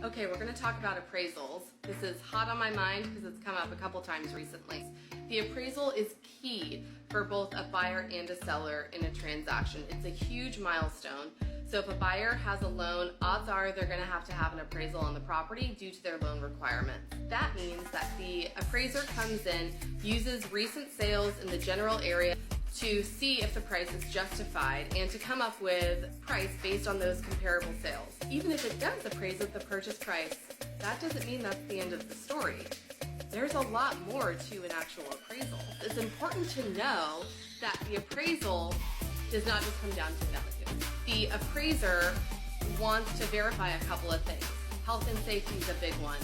Okay, we're going to talk about appraisals. This is hot on my mind because it's come up a couple times recently. The appraisal is key for both a buyer and a seller in a transaction. It's a huge milestone. So if a buyer has a loan, odds are they're going to have an appraisal on the property due to their loan requirements. That means that the appraiser comes in, uses recent sales in the general area to see if the price is justified and to come up with price based on those comparable sales. Even if it does appraise at the purchase price, that doesn't mean that's the end of the story. There's a lot more to an actual appraisal. It's important to know that the appraisal does not just come down to value. The appraiser wants to verify a couple of things. Health and safety is a big one.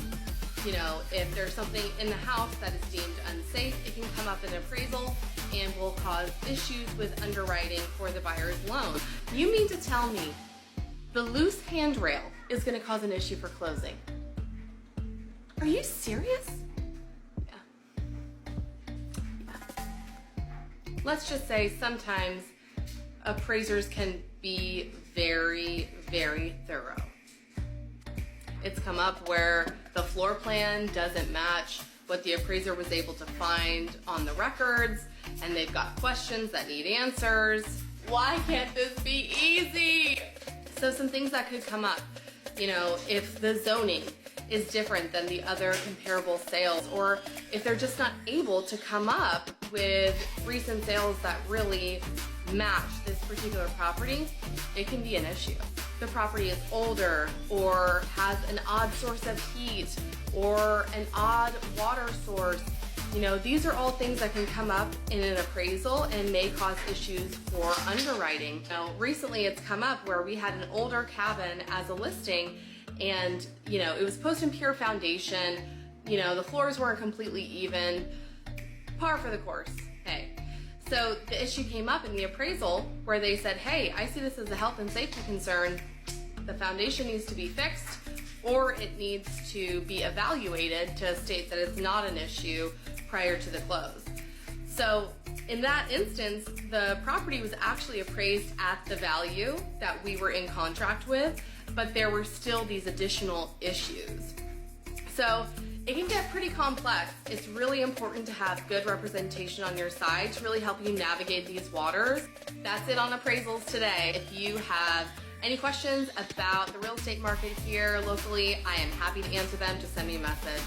You know, if there's something in the house that is deemed unsafe, it can come up in appraisal and will cause issues with underwriting for the buyer's loan. You mean to tell me the loose handrail is going to cause an issue for closing? Are you serious? Yeah. Let's just say sometimes appraisers can be very, very thorough. It's come up where the floor plan doesn't match what the appraiser was able to find on the records, and they've got questions that need answers. Why can't this be easy? So some things that could come up, you know, if the zoning is different than the other comparable sales, or if they're just not able to come up with recent sales that really match this particular property, it can be an issue. The property is older or has an odd source of heat or an odd water source. You know, these are all things that can come up in an appraisal and may cause issues for underwriting. Now, recently it's come up where we had an older cabin as a listing, and you know, it was post and pure foundation. You know, the floors weren't completely even. Par for the course. Hey. So the issue came up in the appraisal where they said, hey, I see this as a health and safety concern. The foundation needs to be fixed, or it needs to be evaluated to state that it's not an issue prior to the close. So in that instance, the property was actually appraised at the value that we were in contract with, but there were still these additional issues. So it can get pretty complex. It's really important to have good representation on your side to really help you navigate these waters. That's it on appraisals today. If you have any questions about the real estate market here locally, I am happy to answer them. Just send me a message.